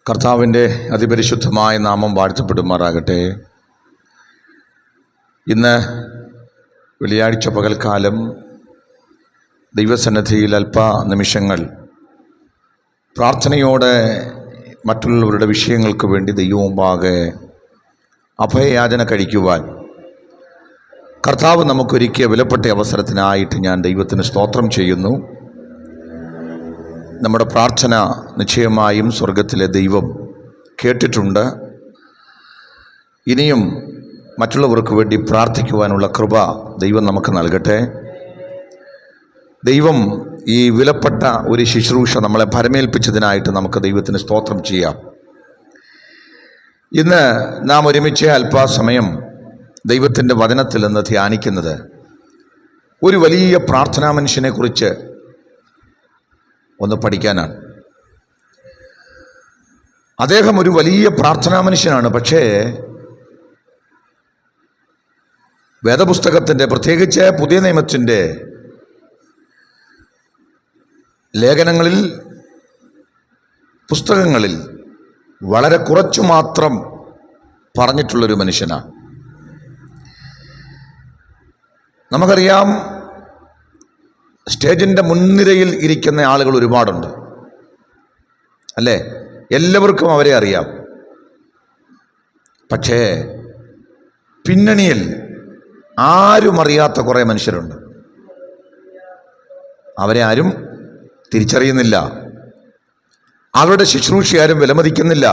കർത്താവിൻ്റെ അതിപരിശുദ്ധമായ നാമം വാഴ്ത്തപ്പെടുമാറാകട്ടെ. ഇന്ന് വെള്ളിയാഴ്ച പകൽക്കാലം ദൈവസന്നിധിയിൽ അല്പ നിമിഷങ്ങൾ പ്രാർത്ഥനയോടെ മറ്റുള്ളവരുടെ വിഷയങ്ങൾക്ക് വേണ്ടി ദൈവമുമ്പാകെ അഭയയാചന കഴിക്കുവാൻ കർത്താവ് നമുക്കൊരുക്കിയ വിലപ്പെട്ട അവസരത്തിനായിട്ട് ഞാൻ ദൈവത്തിന് സ്തോത്രം ചെയ്യുന്നു. നമ്മുടെ പ്രാർത്ഥന നിശ്ചയമായും സ്വർഗത്തിലെ ദൈവം കേട്ടിട്ടുണ്ട്. ഇനിയും മറ്റുള്ളവർക്ക് വേണ്ടി പ്രാർത്ഥിക്കുവാനുള്ള കൃപ ദൈവം നമുക്ക് നൽകട്ടെ. ദൈവം ഈ വിലപ്പെട്ട ഒരു ശുശ്രൂഷ നമ്മളെ ഭരമേൽപ്പിച്ചതിനായിട്ട് നമുക്ക് ദൈവത്തിന് സ്തോത്രം ചെയ്യാം. ഇന്ന് നാം ഒരുമിച്ച് അല്പസമയം ദൈവത്തിൻ്റെ വചനത്തിൽ നിന്ന് ധ്യാനിക്കുന്നത് ഒരു വലിയ പ്രാർത്ഥനാ മനുഷ്യനെക്കുറിച്ച് ഒന്ന് പഠിക്കാനാണ്. അദ്ദേഹം ഒരു വലിയ പ്രാർത്ഥനാ മനുഷ്യനാണ്. പക്ഷേ വേദപുസ്തകത്തിൻ്റെ, പ്രത്യേകിച്ച് പുതിയ നിയമത്തിൻ്റെ ലേഖനങ്ങളിൽ, പുസ്തകങ്ങളിൽ വളരെ കുറച്ചു മാത്രം പറഞ്ഞിട്ടുള്ളൊരു മനുഷ്യനാണ്. നമുക്കറിയാം, സ്റ്റേജിൻ്റെ മുൻനിരയിൽ ഇരിക്കുന്ന ആളുകൾ ഒരുപാടുണ്ട്, അല്ലേ? എല്ലാവർക്കും അവരെ അറിയാം. പക്ഷേ പിന്നണിയിൽ ആരും അറിയാത്ത കുറേ മനുഷ്യരുണ്ട്. അവരെ ആരും തിരിച്ചറിയുന്നില്ല. അവരുടെ ശുശ്രൂഷ ആരും വിലമതിക്കുന്നില്ല.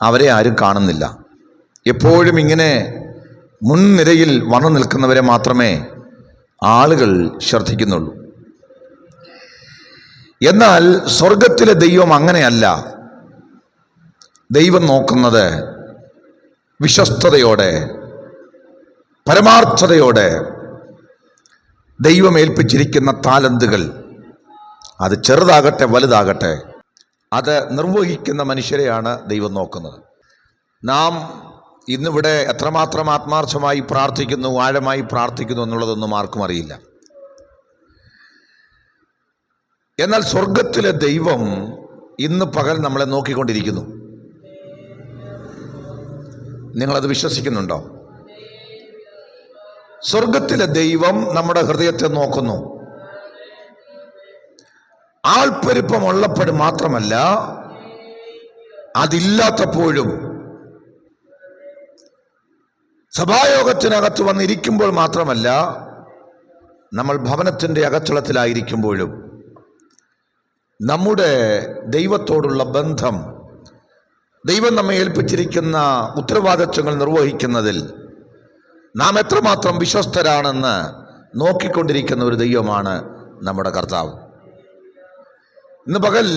അവരെ ആരും കാണുന്നില്ല. എപ്പോഴും ഇങ്ങനെ മുൻനിരയിൽ വന്നു നിൽക്കുന്നവരെ മാത്രമേ ആളുകൾ ശ്രദ്ധിക്കുന്നുള്ളൂ. എന്നാൽ സ്വർഗത്തിലെ ദൈവം അങ്ങനെയല്ല. ദൈവം നോക്കുന്നത് വിശ്വസ്തയോടെ, പരമാർത്ഥതയോടെ ദൈവം ഏൽപ്പിച്ചിരിക്കുന്ന താലന്തുകൾ, അത് ചെറുതാകട്ടെ വലുതാകട്ടെ, അത് നിർവഹിക്കുന്ന മനുഷ്യരെയാണ് ദൈവം നോക്കുന്നത്. നാം ഇന്നിവിടെ എത്രമാത്രം ആത്മാർത്ഥമായി പ്രാർത്ഥിക്കുന്നു, ആഴമായി പ്രാർത്ഥിക്കുന്നു എന്നുള്ളതൊന്നും ആർക്കും അറിയില്ല. എന്നാൽ സ്വർഗത്തിലെ ദൈവം ഇന്ന് പകൽ നമ്മളെ നോക്കിക്കൊണ്ടിരിക്കുന്നു. നിങ്ങളത് വിശ്വസിക്കുന്നുണ്ടോ? സ്വർഗത്തിലെ ദൈവം നമ്മുടെ ഹൃദയത്തെ നോക്കുന്നു. ആൾപ്പെരുപ്പമുള്ളപ്പോഴും മാത്രമല്ല, അതില്ലാത്തപ്പോഴും, സഭായോഗത്തിനകത്ത് വന്നിരിക്കുമ്പോൾ മാത്രമല്ല, നമ്മൾ ഭവനത്തിൻ്റെ അകത്തളത്തിലായിരിക്കുമ്പോഴും നമ്മുടെ ദൈവത്തോടുള്ള ബന്ധം, ദൈവം നമ്മെ ഏൽപ്പിച്ചിരിക്കുന്ന ഉത്തരവാദിത്വങ്ങൾ നിർവഹിക്കുന്നതിൽ നാം എത്രമാത്രം വിശ്വസ്തരാണെന്ന് നോക്കിക്കൊണ്ടിരിക്കുന്ന ഒരു ദൈവമാണ് നമ്മുടെ കർത്താവ്. ഇന്ന് പകൽ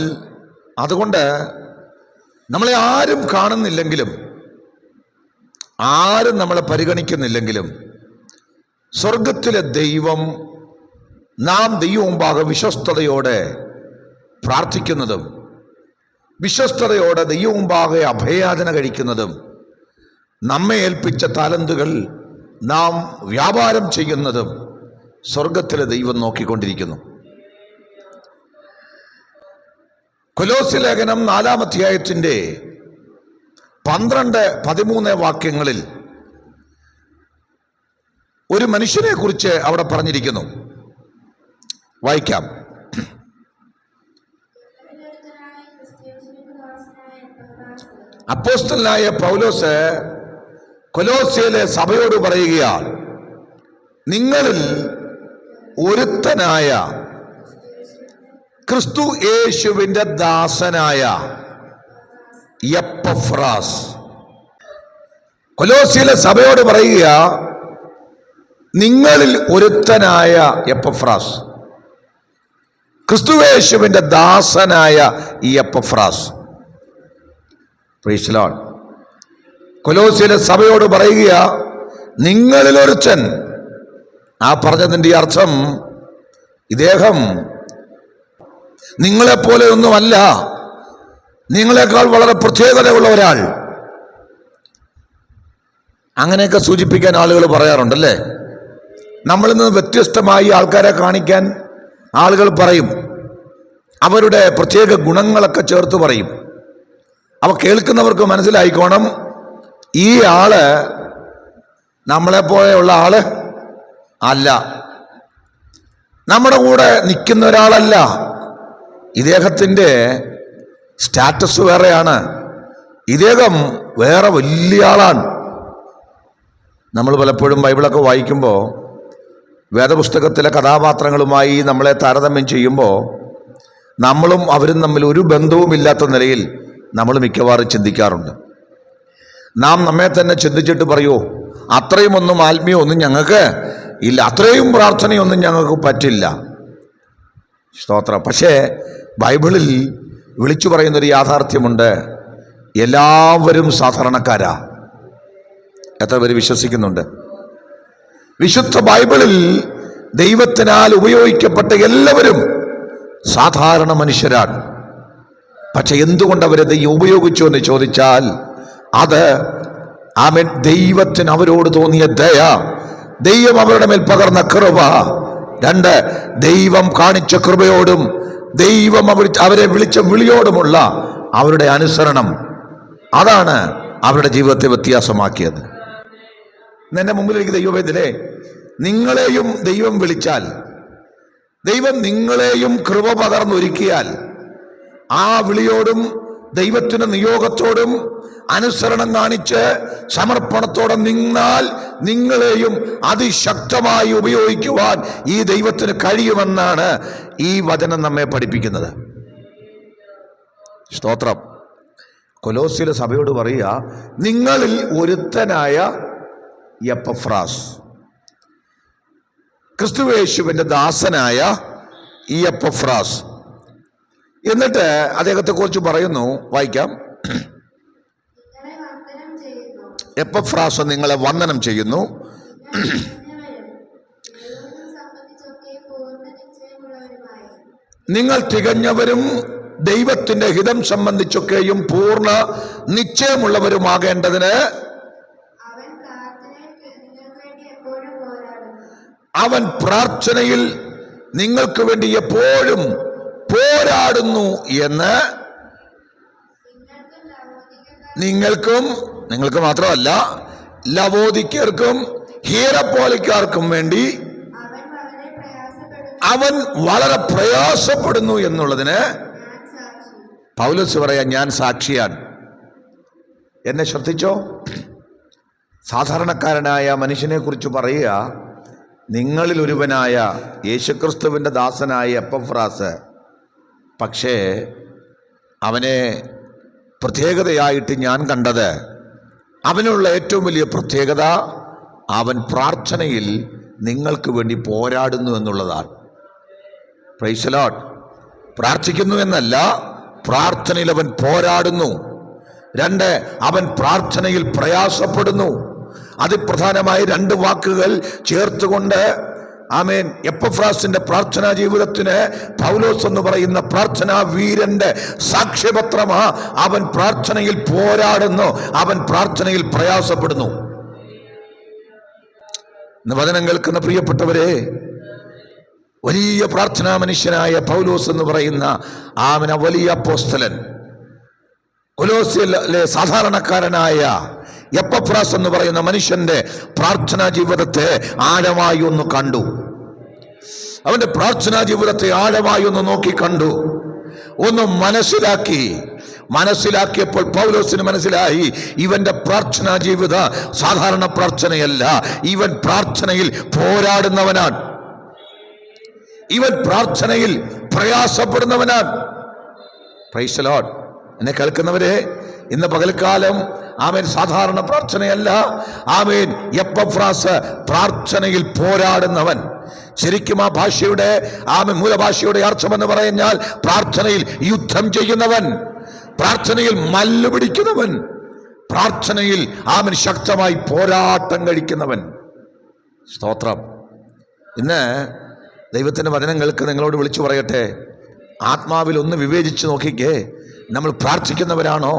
അതുകൊണ്ട് നമ്മളെ ആരും കാണുന്നില്ലെങ്കിലും, ആരും നമ്മളെ പരിഗണിക്കുന്നില്ലെങ്കിലും, സ്വർഗത്തിലെ ദൈവം നാം ദൈവമുമ്പാകെ വിശ്വസ്തയോടെ പ്രാർത്ഥിക്കുന്നതും, വിശ്വസ്തയോടെ ദൈവമുമ്പാകെ അഭയയാചന കഴിക്കുന്നതും, നമ്മെ ഏൽപ്പിച്ച താലന്തുകൾ നാം വ്യാപാരം ചെയ്യുന്നതും സ്വർഗത്തിലെ ദൈവം നോക്കിക്കൊണ്ടിരിക്കുന്നു. കൊലോസ്യ ലേഖനം 4-ാം അധ്യായത്തിൻ്റെ 12-13 വാക്യങ്ങളിൽ ഒരു മനുഷ്യനെ കുറിച്ച് അവിടെ പറഞ്ഞിരിക്കുന്നു. വായിക്കാം. അപ്പോസ്തലനായ പൗലോസ് കൊലോസ്യയിലെ സഭയോട് പറയുകയാണ്, നിങ്ങളിൽ ഒരുത്തനായ ക്രിസ്തു യേശുവിൻ്റെ ദാസനായ എപ്പഫ്രാസ്. കൊലോസ്യയിലെ സഭയോട് പറയുക, നിങ്ങളിൽ ഒരുത്തനായ എപ്പഫ്രാസ്, ക്രിസ്തുയേശുവിൻ്റെ ദാസനായ ഈ എപ്പഫ്രാസ്. Praise the Lord. കൊലോസ്യയിലെ സഭയോട് പറയുക, നിങ്ങളിൽ ഒരുത്തൻ. ആ പറഞ്ഞതിൻ്റെ അർത്ഥം, ഇദ്ദേഹം നിങ്ങളെപ്പോലെ ഒന്നുമല്ല, നിങ്ങളെക്കാൾ വളരെ പ്രത്യേകതയുള്ള ഒരാൾ. അങ്ങനെയൊക്കെ സൂചിപ്പിക്കാൻ ആളുകൾ പറയാറുണ്ടല്ലേ. നമ്മളിൽ നിന്ന് വ്യത്യസ്തമായി ആൾക്കാരെ കാണിക്കാൻ ആളുകൾ പറയും. അവരുടെ പ്രത്യേക ഗുണങ്ങളൊക്കെ ചേർത്ത് പറയും. അപ്പോൾ കേൾക്കുന്നവർക്ക് മനസ്സിലായിക്കോണം, ഈ ആള് നമ്മളെപ്പോലെയുള്ള ആള് അല്ല, നമ്മുടെ കൂടെ നിൽക്കുന്ന ഒരാളല്ല. ഇദ്ദേഹത്തിൻ്റെ സ്റ്റാറ്റസ് വേറെയാണ്, ഇദ്ദേഹം വേറെ വലിയ ആളാണ്. നമ്മൾ പലപ്പോഴും ബൈബിളൊക്കെ വായിക്കുമ്പോൾ വേദപുസ്തകത്തിലെ കഥാപാത്രങ്ങളുമായി നമ്മളെ താരതമ്യം ചെയ്യുമ്പോൾ നമ്മളും അവരും തമ്മിൽ ഒരു ബന്ധവുമില്ലാത്ത നിലയിൽ നമ്മൾ മിക്കവാറും ചിന്തിക്കാറുണ്ട്. നാം നമ്മെ തന്നെ ചിന്തിച്ചിട്ട് പറയുമോ, അത്രയും ഒന്നും ആത്മീയമൊന്നും ഞങ്ങൾക്ക് ഇല്ല, അത്രയും പ്രാർത്ഥനയൊന്നും ഞങ്ങൾക്ക് പറ്റില്ല. സ്തോത്രം. പക്ഷേ ബൈബിളിൽ വിളിച്ചു പറയുന്നൊരു യാഥാർത്ഥ്യമുണ്ട്, എല്ലാവരും സാധാരണക്കാരാ. എത്ര പേര് വിശ്വസിക്കുന്നുണ്ട്? വിശുദ്ധ ബൈബിളിൽ ദൈവത്തിനാൽ ഉപയോഗിക്കപ്പെട്ട എല്ലാവരും സാധാരണ മനുഷ്യരാണ്. പക്ഷെ എന്തുകൊണ്ട് അവരെ ദൈവം ഉപയോഗിച്ചു എന്ന് ചോദിച്ചാൽ, അത് ആമേൻ ദൈവത്തിന് അവരോട് തോന്നിയ ദയ, ദൈവം അവരുടെ മേൽ പകർന്ന കൃപ, രണ്ട് ദൈവം കാണിച്ച കൃപയോടും ദൈവം അവരെ വിളിച്ച വിളിയോടുമുള്ള അവരുടെ അനുസരണം, അതാണ് അവരുടെ ജീവിതത്തെ വ്യത്യാസമാക്കിയത്. എൻ്റെ മുമ്പിലേക്ക് ദൈവവേദനേ, നിങ്ങളെയും ദൈവം വിളിച്ചാൽ, ദൈവം നിങ്ങളെയും കൃപ പകർന്നൊരുക്കിയാൽ, ആ വിളിയോടും ദൈവത്തിന്റെ നിയോഗത്തോടും അനുസരണം കാണിച്ച് സമർപ്പണത്തോടെ നിന്നാൽ നിങ്ങളെയും അതിശക്തമായി ഉപയോഗിക്കുവാൻ ഈ ദൈവത്തിന് കഴിയുമെന്നാണ് ഈ വചനം നമ്മെ പഠിപ്പിക്കുന്നത്. സ്തോത്രം. കൊലോസ്യയിലെ സഭയോട് പറയുക, നിങ്ങളിൽ ഒരുത്തനായ എപ്പഫ്രാസ്, ക്രിസ്തുയേശുവിൻ്റെ ദാസനായ ഈ എപ്പഫ്രാസ്. എന്നിട്ട് അദ്ദേഹത്തെക്കുറിച്ച് പറയുന്നു, വായിക്കാം. എപ്പഫ്രാസ് നിങ്ങളെ വന്ദനം ചെയ്യുന്നു, നിങ്ങൾ തികഞ്ഞവരും ദൈവത്തിന്റെ ഹിതം സംബന്ധിച്ചൊക്കെയും പൂർണ്ണ നിശ്ചയമുള്ളവരുമാകേണ്ടതിന് അവൻ പ്രാർത്ഥനയിൽ നിങ്ങൾക്ക് വേണ്ടി എപ്പോഴും പോരാടുന്നു എന്ന് നിങ്ങൾക്ക് മാത്രമല്ല ലവോദിക്കർക്കും ഹീറപ്പോലിക്കാർക്കും വേണ്ടി അവൻ വളരെ പ്രയാസപ്പെടുന്നു എന്നുള്ളതിന് പൗലോസ് പറയാ, ഞാൻ സാക്ഷിയാണ്. എന്നെ ശ്രദ്ധിച്ചോ? സാധാരണക്കാരനായ മനുഷ്യനെ കുറിച്ച് പറയുക, നിങ്ങളിൽ ഒരുവനായ യേശുക്രിസ്തുവിൻ്റെ ദാസനായ എപ്പഫ്രാസ്. പക്ഷേ അവനെ പ്രത്യേകതയായിട്ട് ഞാൻ കണ്ടത്, അവനുള്ള ഏറ്റവും വലിയ പ്രത്യേകത, അവൻ പ്രാർത്ഥനയിൽ നിങ്ങൾക്ക് വേണ്ടി പോരാടുന്നു എന്നുള്ളതാണ്. Price the Lord. പ്രാർത്ഥിക്കുന്നു എന്നല്ല, പ്രാർത്ഥനയിൽ അവൻ പോരാടുന്നു. രണ്ട്, അവൻ പ്രാർത്ഥനയിൽ പ്രയാസപ്പെടുന്നു. അതിപ്രധാനമായി രണ്ട് വാക്കുകൾ ചേർത്തുകൊണ്ട് ആമേൻ എപ്പഫ്രാസിന്റെ പ്രാർത്ഥനാ ജീവിതത്തിന് പൗലോസ് എന്ന് പറയുന്ന പ്രാർത്ഥനാ വീരന്റെ സാക്ഷ്യപത്രമാ. അവൻ പ്രാർത്ഥനയിൽ പോരാടുന്നു, അവൻ പ്രാർത്ഥനയിൽ പ്രയാസപ്പെടുന്നു. വചനം കേൾക്കുന്ന പ്രിയപ്പെട്ടവരെ, വലിയ പ്രാർത്ഥനാ മനുഷ്യനായ പൗലോസ് എന്ന് പറയുന്ന ആമന വലിയ അപ്പോസ്തലൻ, കൊലോസ്യയിലെ സാധാരണക്കാരനായ എപ്പഫ്രാസ് എന്ന് പറയുന്ന മനുഷ്യന്റെ പ്രാർത്ഥനാ ജീവിതത്തെ ആഴമായി ഒന്ന് കണ്ടു. അവന്റെ പ്രാർത്ഥനാ ജീവിതത്തെ ആഴമായി ഒന്ന് നോക്കി കണ്ടു, ഒന്ന് മനസ്സിലാക്കിയപ്പോൾ പൗലോസിന് മനസ്സിലായി, ഇവന്റെ പ്രാർത്ഥനാ ജീവിത സാധാരണ പ്രാർത്ഥനയല്ല, ഇവൻ പ്രാർത്ഥനയിൽ പോരാടുന്നവനാണ്, ഇവൻ പ്രാർത്ഥനയിൽ പ്രയാസപ്പെടുന്നവനാണ്. Price the Lord. എന്നെ കേൾക്കുന്നവരെ, ഇന്ന് പകൽക്കാലം ആമേൻ സാധാരണ പ്രാർത്ഥനയല്ല, ആമേൻ എപ്പഫ്രാസ് പ്രാർത്ഥനയിൽ പോരാടുന്നവൻ. ശരിക്കും ആ ഭാഷയുടെ മൂലഭാഷയുടെ അർത്ഥമെന്ന് പറഞ്ഞാൽ പ്രാർത്ഥനയിൽ യുദ്ധം ചെയ്യുന്നവൻ, പ്രാർത്ഥനയിൽ മല്ല് പിടിക്കുന്നവൻ, പ്രാർത്ഥനയിൽ ആമേൻ ശക്തമായി പോരാട്ടം കഴിക്കുന്നവൻ. സ്തോത്രം. ഇന്ന് ദൈവത്തിൻ്റെ വചനങ്ങൾക്ക് നിങ്ങളോട് വിളിച്ചു പറയട്ടെ, ആത്മാവിൽ ഒന്ന് വിവേചിച്ച് നോക്കിക്കേ, നമ്മൾ പ്രാർത്ഥിക്കുന്നവരാണോ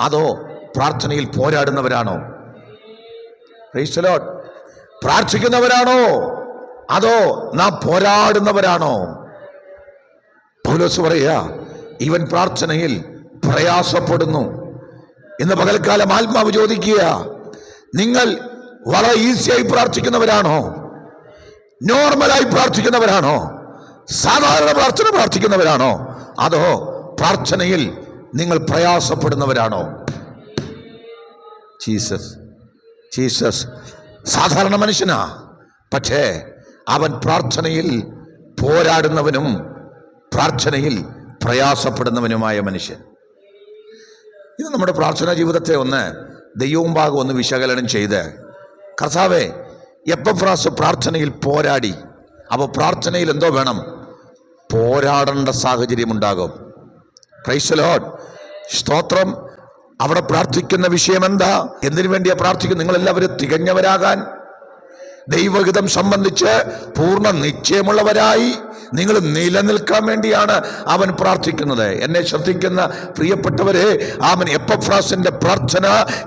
അതോ പ്രാർത്ഥനയിൽ പോരാടുന്നവരാണോ? Praise the Lord. പ്രാർത്ഥിക്കുന്നവരാണോ അതോ നാം പോരാടുന്നവരാണോ? പൗലോസ് പറയുക, ഇവൻ പ്രാർത്ഥനയിൽ പ്രയാസപ്പെടുന്നു. ഇന്ന് പകൽക്കാലം ആത്മാവ് ചോദിക്കുക, നിങ്ങൾ വളരെ ഈസിയായി പ്രാർത്ഥിക്കുന്നവരാണോ? നോർമലായി പ്രാർത്ഥിക്കുന്നവരാണോ? സാധാരണ പ്രാർത്ഥന പ്രാർത്ഥിക്കുന്നവരാണോ? അതോ പ്രാർത്ഥനയിൽ നിങ്ങൾ പ്രയാസപ്പെടുന്നവരാണോ? ജീസസ് സാധാരണ മനുഷ്യനാ, പക്ഷേ അവൻ പ്രാർത്ഥനയിൽ പോരാടുന്നവനും പ്രാർത്ഥനയിൽ പ്രയാസപ്പെടുന്നവനുമായ മനുഷ്യൻ. ഇത് നമ്മുടെ പ്രാർത്ഥനാ ജീവിതത്തെ ഒന്ന് ദൈവവും ഭാഗം ഒന്ന് വിശകലനം ചെയ്ത്, കർത്താവേ, എപ്പഫ്രാസ് പ്രാർത്ഥനയിൽ പോരാടി. അപ്പോൾ പ്രാർത്ഥനയിൽ എന്തോ വേണം? പോരാടേണ്ട സാഹചര്യം ഉണ്ടാകും. പ്രൈസ് ദി ലോർഡ്, സ്തോത്രം. അവിടെ പ്രാർത്ഥിക്കുന്ന വിഷയം എന്താ? എന്തിനു വേണ്ടിയാ പ്രാർത്ഥിക്കുന്നത്? നിങ്ങളെല്ലാവരും തികഞ്ഞവരാകാൻ, ദൈവഹിതം സംബന്ധിച്ച് പൂർണ്ണ നിശ്ചയമുള്ളവരായി നിങ്ങൾ നിലനിൽക്കാൻ വേണ്ടിയാണ് അവൻ പ്രാർത്ഥിക്കുന്നത്. എന്നെ ശ്രദ്ധിക്കുന്ന പ്രിയപ്പെട്ടവരെ, അവൻ എപ്പഫ്രാസിന്റെ പ്രാർത്ഥന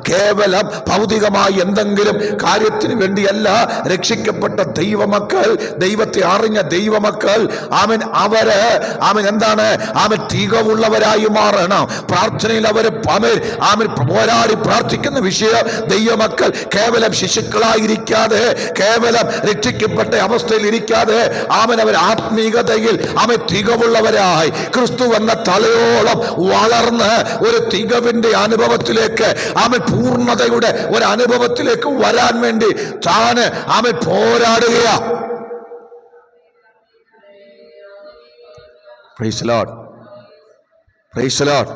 കേവലം ഭൗതികമായി എന്തെങ്കിലും കാര്യത്തിന് വേണ്ടിയല്ല. രക്ഷിക്കപ്പെട്ട ദൈവമക്കൾ, ദൈവത്തെ അറിഞ്ഞ ദൈവമക്കൾ, അവൻ എന്താണ്? അവൻ തികവുള്ളവരായി മാറണം. പ്രാർത്ഥനയിൽ അവൻ പോരാടി പ്രാർത്ഥിക്കുന്ന വിഷയം, ദൈവമക്കൾ കേവലം ശിശുക്കളായിരിക്കാതെ, കേവലം രക്ഷിക്കപ്പെട്ട അവസ്ഥയിൽ ഇരിക്കാതെ, അവർ ആത്മീയതയിൽ തികവുള്ളവരായി ക്രിസ്തു എന്ന തലയോളം വളർന്ന് ഒരു തികവിന്റെ അനുഭവത്തിലേക്ക്, പൂർണ്ണതയുടെ ഒരു അനുഭവത്തിലേക്ക് വരാൻ വേണ്ടി പോരാടുകയാ. Praise the Lord, praise the Lord.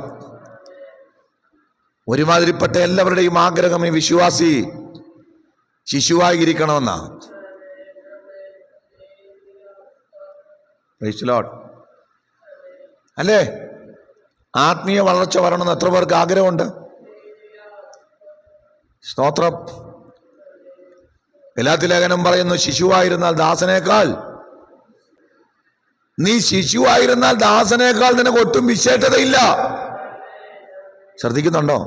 ഒരുമാതിരിപ്പെട്ട എല്ലാവരുടെയും ആഗ്രഹം ഈ വിശ്വാസി ശിശുവായിരിക്കണമെന്നാ. Price the Lord. അല്ലേ? ആത്മീയ വളർച്ച വരണമെന്ന് എത്ര പേർക്ക് ആഗ്രഹമുണ്ട്? സ്തോത്രം. ഗലാത്യ ലേഖനം പറയുന്നു, ശിശുവായിരുന്നാൽ ദാസനേക്കാൾ, നീ ശിശുവായിരുന്നാൽ ദാസനേക്കാൾ നിനക്ക് ഒട്ടും വിശേഷതയില്ല. ശ്രദ്ധിക്കുന്നുണ്ടോ?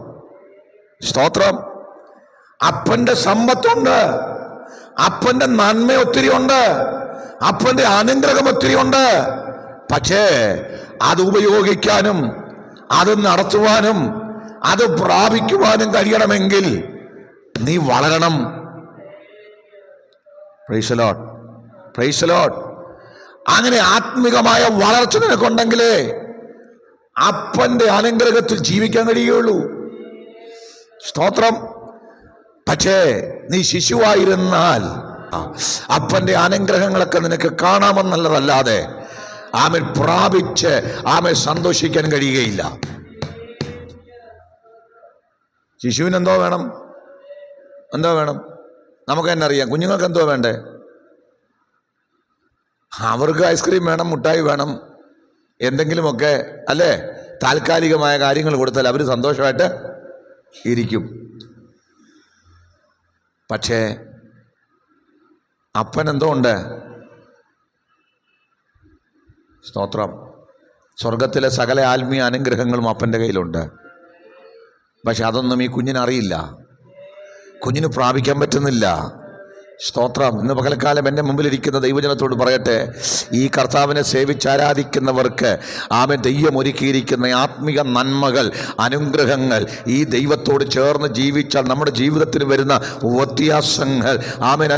സ്തോത്രം. അപ്പന്റെ സമ്പത്തുണ്ട്, അപ്പന്റെ നന്മ ഒത്തിരി ഉണ്ട്, അപ്പന്റെ അനുഗ്രഹം ഒത്തിരി ഉണ്ട്. പക്ഷേ അത് ഉപയോഗിക്കാനും അത് നടത്തുവാനും അത് പ്രാപിക്കുവാനും കഴിയണമെങ്കിൽ നീ വളരണം. Price the Lord, praise the Lord. അങ്ങനെ ആത്മികമായ വളർച്ച നിനക്കുണ്ടെങ്കിലേ അപ്പന്റെ അനുഗ്രഹത്തിൽ ജീവിക്കാൻ കഴിയുള്ളൂ. സ്തോത്രം. പക്ഷേ നീ ശിശുവായിരുന്നാൽ അപ്പന്റെ അനുഗ്രഹങ്ങളൊക്കെ നിനക്ക് കാണാമെന്നുള്ളതല്ലാതെ പ്രാപിച്ച് സന്തോഷിക്കാൻ കഴിയുകയില്ല. ശിശുവിന് എന്തോ വേണം? എന്തോ വേണം? നമുക്ക് തന്നെ അറിയാം. കുഞ്ഞുങ്ങൾക്ക് എന്തോ വേണ്ടേ? അവർക്ക് ഐസ്ക്രീം വേണം, മുട്ടായി വേണം, എന്തെങ്കിലുമൊക്കെ അല്ലേ? താൽക്കാലികമായ കാര്യങ്ങൾ കൊടുത്താൽ അവർ സന്തോഷമായിട്ട് ഇരിക്കും. പക്ഷേ അപ്പൻ എന്തോ ഉണ്ട്? സ്തോത്രം. സ്വർഗത്തിലെ സകല ആത്മീയ അനുഗ്രഹങ്ങളും അപ്പൻ്റെ കയ്യിലുണ്ട്. പക്ഷെ അതൊന്നും ഈ കുഞ്ഞിനറിയില്ല, കുഞ്ഞിന് പ്രാപിക്കാൻ പറ്റുന്നില്ല. സ്തോത്രം. ഇന്ന് പകൽക്കാലം എൻ്റെ മുമ്പിലിരിക്കുന്ന ദൈവജനത്തോട് പറയട്ടെ, ഈ കർത്താവിനെ സേവിച്ചാരാധിക്കുന്നവർക്ക് ദൈവം ഒരുക്കിയിരിക്കുന്ന ആത്മീക നന്മകൾ, അനുഗ്രഹങ്ങൾ, ഈ ദൈവത്തോട് ചേർന്ന് ജീവിച്ചാൽ നമ്മുടെ ജീവിതത്തിന് വരുന്ന വ്യത്യാസങ്ങൾ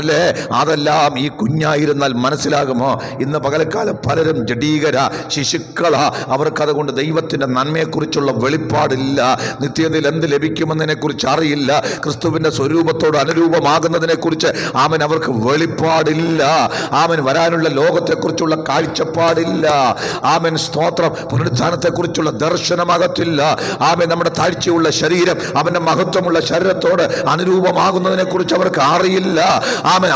അല്ലേ, അതെല്ലാം ഈ കുഞ്ഞായിരുന്നാൽ മനസ്സിലാകുമോ? ഇന്ന് പകൽക്കാലം പലരും ജഡീകര ശിശുക്കളാ. അവർക്കതുകൊണ്ട് ദൈവത്തിൻ്റെ നന്മയെക്കുറിച്ചുള്ള വെളിപ്പാടില്ല, നിത്യതയിൽ എന്ത് ലഭിക്കുമെന്നതിനെക്കുറിച്ച് അറിയില്ല, ക്രിസ്തുവിൻ്റെ സ്വരൂപത്തോട് അനുരൂപമാകുന്നതിനെക്കുറിച്ച് അവർക്ക് വെളിപ്പാടില്ല, വരാനുള്ള ലോകത്തെക്കുറിച്ചുള്ള കാഴ്ചപ്പാടില്ല. സ്തോത്രം. പുനരുത്ഥാനത്തെക്കുറിച്ചുള്ള ദർശനമാകത്തില്ല. നമ്മുടെ താഴ്ചയുള്ള ശരീരം അവന്റെ മഹത്വമുള്ള ശരീരത്തോട് അനുരൂപമാകുന്നതിനെ കുറിച്ച് അവർക്ക് അറിയില്ല.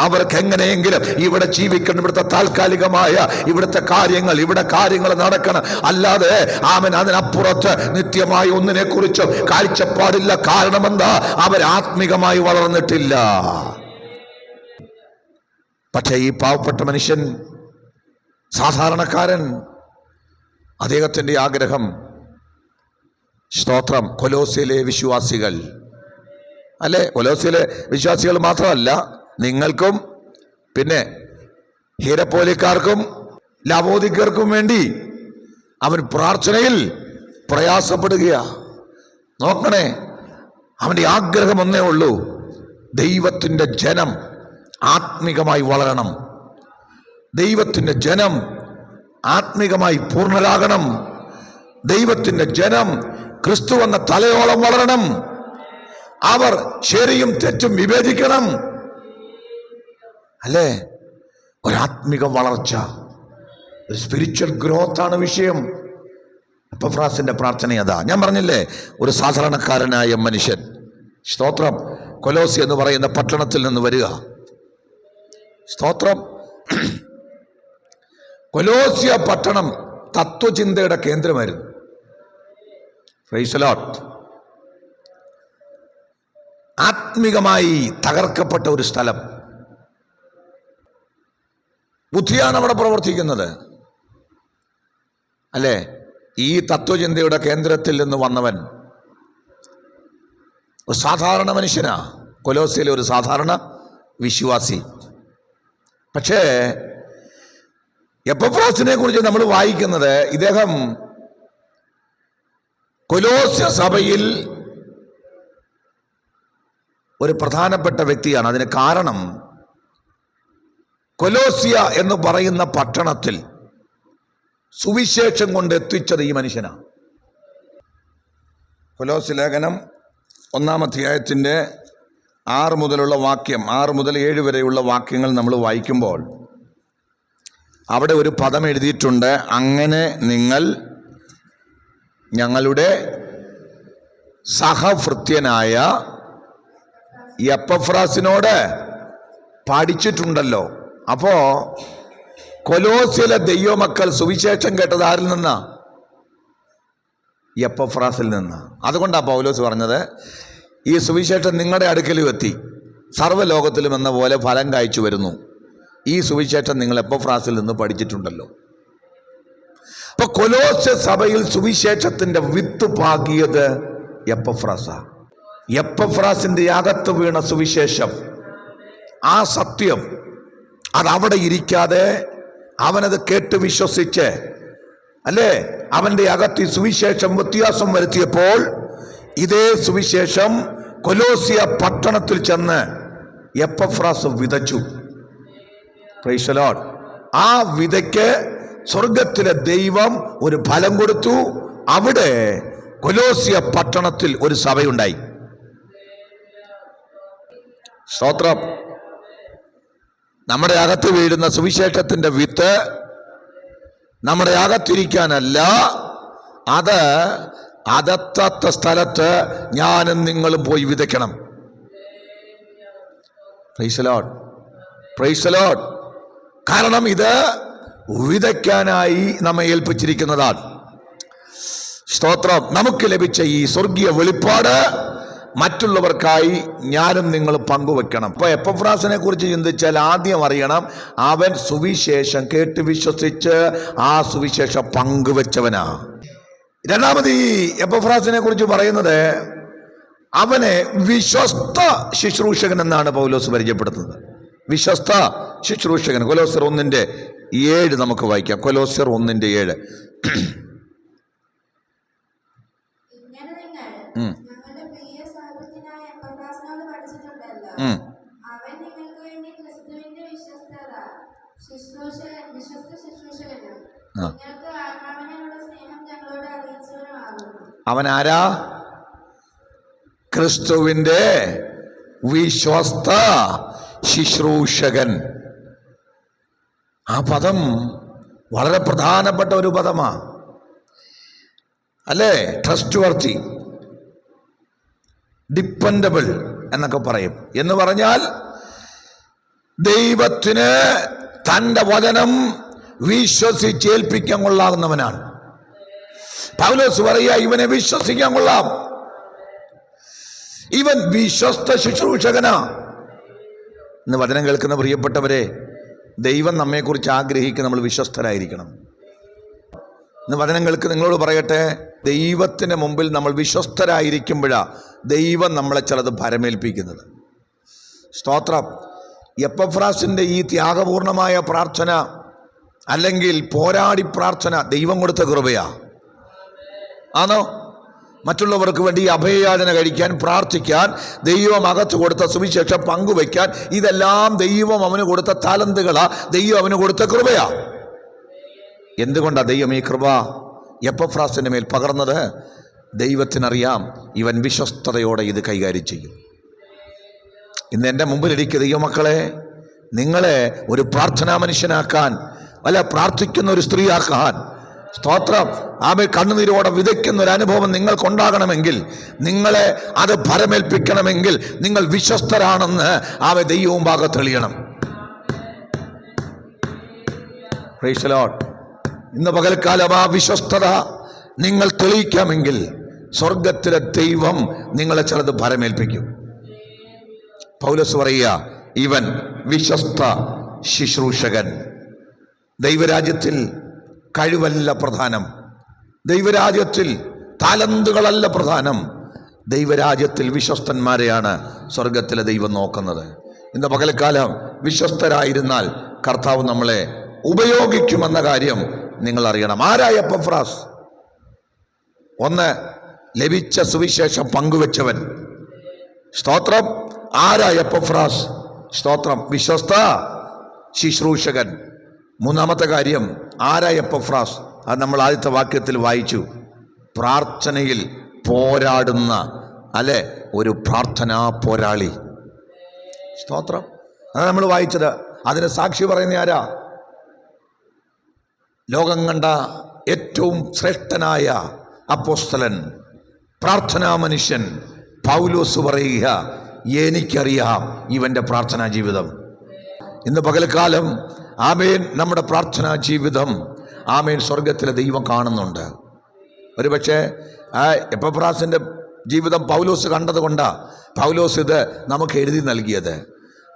അവർക്ക് എങ്ങനെയെങ്കിലും ഇവിടെ ജീവിക്കണം, ഇവിടുത്തെ താൽക്കാലികമായ ഇവിടുത്തെ കാര്യങ്ങൾ നടക്കണം, അല്ലാതെ അതിനപ്പുറത്ത് നിത്യമായ ഒന്നിനെ കുറിച്ചും കാഴ്ചപ്പാടില്ല. കാരണം എന്താ? ആത്മീകമായി വളർന്നിട്ടില്ല. പക്ഷേ ഈ പാവപ്പെട്ട മനുഷ്യൻ, സാധാരണക്കാരൻ, അദ്ദേഹത്തിൻ്റെ ആഗ്രഹം, സ്തോത്രം, കൊലോസ്യയിലെ വിശ്വാസികൾ അല്ലേ, കൊലോസ്യയിലെ വിശ്വാസികൾ മാത്രമല്ല, നിങ്ങൾക്കും പിന്നെ ഹീരപ്പോലിക്കാർക്കും ലവോദിക്കർക്കും വേണ്ടി അവൻ പ്രാർത്ഥനയിൽ പ്രയാസപ്പെടുകയാ. നോക്കണേ, അവൻ്റെ ആഗ്രഹം ഒന്നേ ഉള്ളൂ, ദൈവത്തിൻ്റെ ജനം ആത്മികമായി വളരണം, ദൈവത്തിൻ്റെ ജനം ആത്മികമായി പൂർണ്ണരാകണം, ദൈവത്തിൻ്റെ ജനം ക്രിസ്തു എന്ന തലയോളം വളരണം, അവർ ശരിയും തെറ്റും വിവേചിക്കണം. അല്ലേ? ഒരാത്മിക വളർച്ച, ഒരു സ്പിരിച്വൽ ഗ്രോത്ത് ആണ് വിഷയം. എപ്പഫ്രാസിന്റെ പ്രാർത്ഥന അതാ. ഞാൻ പറഞ്ഞില്ലേ, ഒരു സാധാരണക്കാരനായ മനുഷ്യൻ, സ്തോത്രം, കൊലോസി എന്ന് പറയുന്ന പട്ടണത്തിൽ നിന്ന് വരിക. സ്തോത്രം. കൊലോസ്യ പട്ടണം തത്വചിന്തയുടെ കേന്ദ്രമായിരുന്നു. Praise the Lord. ആത്മികമായി തകർക്കപ്പെട്ട ഒരു സ്ഥലം. ബുദ്ധിയാണ് അവിടെ പ്രവർത്തിക്കുന്നത്. അല്ലേ? ഈ തത്വചിന്തയുടെ കേന്ദ്രത്തിൽ നിന്ന് വന്നവൻ ഒരു സാധാരണ മനുഷ്യനാ, കൊലോസ്യയിലെ ഒരു സാധാരണ വിശ്വാസി. പക്ഷേ എപ്പഫ്രാസിനെ കുറിച്ച് നമ്മൾ വായിക്കുന്നത്, ഇദ്ദേഹം കൊലോസ്യ സഭയിൽ ഒരു പ്രധാനപ്പെട്ട വ്യക്തിയാണ്. അതിന് കാരണം, കൊലോസ്യ എന്ന് പറയുന്ന പട്ടണത്തിൽ സുവിശേഷം കൊണ്ട് എത്തിച്ചത് ഈ മനുഷ്യനാണ്. കൊലോസ്യ ലേഖനം 1-ാം അധ്യായത്തിൻ്റെ 6 മുതലുള്ള വാക്യം, 6 മുതൽ 7 വരെയുള്ള വാക്യങ്ങൾ നമ്മൾ വായിക്കുമ്പോൾ അവിടെ ഒരു പദം എഴുതിയിട്ടുണ്ട്. അങ്ങനെ നിങ്ങൾ ഞങ്ങളുടെ സഹഭൃത്യനായ എപ്പഫ്രാസിനോട് പഠിച്ചിട്ടുണ്ടല്ലോ. അപ്പോ കൊലോസ്യയിലെ ദൈവമക്കൾ സുവിശേഷം കേട്ടത് ആരിൽ നിന്നാ? എപ്പഫ്രാസിൽ നിന്ന്. അതുകൊണ്ടാണ് പൗലോസ് പറഞ്ഞത്, ഈ സുവിശേഷം നിങ്ങളുടെ അടുക്കലും എത്തി, സർവ്വലോകത്തിലും എന്ന പോലെ ഫലം കായ്ച്ചു വരുന്നു. ഈ സുവിശേഷം നിങ്ങൾ എപ്പഫ്രാസിൽ നിന്ന് പഠിച്ചിട്ടുണ്ടല്ലോ. അപ്പൊ കൊലോസ്യ സഭയിൽ സുവിശേഷത്തിന്റെ വിത്ത് പാകിയത് എപ്പഫ്രാസ. എപ്പഫ്രാസിന്റെ അകത്ത് വീണ സുവിശേഷം, ആ സത്യം, അതവിടെ ഇരിക്കാതെ അവനത് കേട്ട് വിശ്വസിച്ച്, അല്ലേ, അവന്റെ അകത്ത് ഈ സുവിശേഷം വ്യത്യാസം വരുത്തിയപ്പോൾ ഇതേ സുവിശേഷം കൊലോസ്യ പട്ടണത്തിൽ ചെന്ന് എപ്പഫ്രാസ് വിതച്ചു. Price the Lord. ആ വിതയ്ക്ക് സ്വർഗത്തിലെ ദൈവം ഒരു ഫലം കൊടുത്തു. അവിടെ കൊലോസ്യ പട്ടണത്തിൽ ഒരു സഭയുണ്ടായി. സ്തോത്രം. നമ്മുടെ അകത്ത് വീഴുന്ന സുവിശേഷത്തിന്റെ വിത്ത് നമ്മുടെ അകത്തിരിക്കാനല്ല, അത് അതെത്താത്ത സ്ഥലത്ത് ഞാനും നിങ്ങളും പോയി വിതയ്ക്കണം. Praise the Lord. Praise the Lord. കാരണം ഇത് വിതയ്ക്കാനായി നമ്മെ ഏൽപ്പിച്ചിരിക്കുന്നതാണ്. സ്തോത്രം. നമുക്ക് ലഭിച്ച ഈ സ്വർഗീയ വെളിപ്പാട് മറ്റുള്ളവർക്കായി ഞാനും നിങ്ങൾ പങ്കുവെക്കണം. അപ്പൊ എപ്പഫ്രാസിനെ കുറിച്ച് ചിന്തിച്ചാൽ ആദ്യം അറിയണം, അവൻ സുവിശേഷം കേട്ട് വിശ്വസിച്ച് ആ സുവിശേഷം പങ്കുവെച്ചവനാ. രണ്ടാമത് ഈ എപ്പഫ്രാസിനെ കുറിച്ച് പറയുന്നത്, അവനെ വിശ്വസ്ത ശുശ്രൂഷകൻ എന്നാണ് പൗലോസ് പരിചയപ്പെടുത്തുന്നത്. വിശ്വസ്ത ശുശ്രൂഷകൻ. കൊലോസ്യർ 1:7 നമുക്ക് വായിക്കാം. കൊലോസ്യർ 1:7. അവൻ ആരാ? ക്രിസ്തുവിന്റെ വിശ്വസ്ത ശുശ്രൂഷകൻ. ആ പദം വളരെ പ്രധാനപ്പെട്ട ഒരു പദമാണ്, അല്ലേ? ട്രസ്റ്റ് വർത്തി, ഡിപ്പെൻഡബിൾ എന്നൊക്കെ പറയും. എന്ന് പറഞ്ഞാൽ ദൈവത്തിന് തൻ്റെ വചനം വിശ്വസിച്ചേൽപ്പിക്കാൻ കൊള്ളാവുന്നവനാണ്. പൗലോസ് പറയുക, ഇവനെ വിശ്വസിക്കാൻ കൊള്ളാം, ഇവൻ വിശ്വസ്ത ശുശ്രൂഷകനാ. ഇന്ന് വചനം കേൾക്കുന്ന പ്രിയപ്പെട്ടവരെ, ദൈവം നമ്മെക്കുറിച്ച് ആഗ്രഹിക്കുന്ന നമ്മൾ വിശ്വസ്തരായിരിക്കണം. ഇന്ന് വചനം കേൾക്കുന്ന നിങ്ങളോട് പറയട്ടെ, ദൈവത്തിന് മുമ്പിൽ നമ്മൾ വിശ്വസ്തരായിരിക്കുമ്പോഴാണ് ദൈവം നമ്മളെ ചിലത് ഭരമേൽപ്പിക്കുന്നത്. സ്തോത്രം. എപ്പഫ്രാസിൻ്റെ ഈ ത്യാഗപൂർണമായ പ്രാർത്ഥന, അല്ലെങ്കിൽ പോരാടി പ്രാർത്ഥന, ദൈവം കൊടുത്ത കൃപയാ. ആണോ? മറ്റുള്ളവർക്ക് വേണ്ടി അഭയയാചന കഴിക്കാൻ, പ്രാർത്ഥിക്കാൻ, ദൈവം അകത്ത് കൊടുത്ത സുവിശേഷം പങ്കുവയ്ക്കാൻ, ഇതെല്ലാം ദൈവം അവന് കൊടുത്ത താലന്തുകളാ, ദൈവം അവന് കൊടുത്ത കൃപയാ. എന്തുകൊണ്ടാണ് ദൈവം ഈ കൃപ എപ്പഫ്രാസിൻ്റെ മേൽ പകർന്നത്? ദൈവത്തിനറിയാം ഇവൻ വിശ്വസ്തയോടെ ഇത് കൈകാര്യം ചെയ്യും. ഇന്ന് എൻ്റെ മുമ്പിലിരിക്കുന്ന ദൈവമക്കളെ, നിങ്ങളെ ഒരു പ്രാർത്ഥനാ മനുഷ്യനാക്കാൻ, അല്ല പ്രാർത്ഥിക്കുന്ന ഒരു സ്ത്രീയാക്കാൻ, സ്തോത്രം, ആമേൻ, കണ്ണുനീരോടെ വിതയ്ക്കുന്ന ഒരു അനുഭവം നിങ്ങൾക്കുണ്ടാകണമെങ്കിൽ, നിങ്ങളെ അത് ഭരമേൽപ്പിക്കണമെങ്കിൽ നിങ്ങൾ വിശ്വസ്തരാണെന്ന് ആമേൻ ദൈവവും ഭാഗത്ത് തെളിയണം. Price the Lord. ഇന്ന് പകൽക്കാലം ആ വിശ്വസ്തത നിങ്ങൾ തെളിയിക്കാമെങ്കിൽ സ്വർഗത്തിലെ ദൈവം നിങ്ങളെ ചിലത് ഭരമേൽപ്പിക്കും. പൗലോസ് പറയുക, ഇവൻ വിശ്വസ്ത ശുശ്രൂഷകൻ. ദൈവരാജ്യത്തിൽ കഴിവല്ല പ്രധാനം, ദൈവരാജ്യത്തിൽ താലന്തുകളല്ല പ്രധാനം, ദൈവരാജ്യത്തിൽ വിശ്വസ്തന്മാരെയാണ് സ്വർഗത്തിലെ ദൈവം നോക്കുന്നത്. ഇന്ന് പകൽക്കാലം വിശ്വസ്തരായിരുന്നാൽ കർത്താവ് നമ്മളെ ഉപയോഗിക്കുമെന്ന കാര്യം നിങ്ങൾ അറിയണം. ആരായ എപ്പഫ്രാസ്? ഒന്ന്, ലഭിച്ച സുവിശേഷം പങ്കുവെച്ചവൻ. സ്തോത്രം. ആരായ എപ്പഫ്രാസ്? സ്തോത്രം, വിശ്വസ്ത ശുശ്രൂഷകൻ. മൂന്നാമത്തെ കാര്യം, ആരായ എപ്പഫ്രാസ്? അത് നമ്മൾ ആദ്യത്തെ വാക്യത്തിൽ വായിച്ചു. പ്രാർത്ഥനയിൽ പോരാടുന്ന, അല്ലെ, ഒരു പ്രാർത്ഥനാ പോരാളി. സ്തോത്രം. അതാണ് നമ്മൾ വായിച്ചത്. അതിന് സാക്ഷി പറയുന്ന ആരാ? ലോകം കണ്ട ഏറ്റവും ശ്രേഷ്ഠനായ അപ്പോസ്തലൻ, പ്രാർത്ഥനാ മനുഷ്യൻ പൗലോസ് പറയുക, എനിക്കറിയാം ഇവൻ്റെ പ്രാർത്ഥനാ ജീവിതം. ഇന്ന് പകൽക്കാലം ആമേൻ നമ്മുടെ പ്രാർത്ഥനാ ജീവിതം ആമേൻ സ്വർഗത്തിലെ ദൈവം കാണുന്നുണ്ട്. ഒരുപക്ഷെ എപ്പഫ്രാസിൻ്റെ ജീവിതം പൗലോസ് കണ്ടതുകൊണ്ടാണ് പൗലോസ് ഇത് നമുക്ക് എഴുതി നൽകിയത്.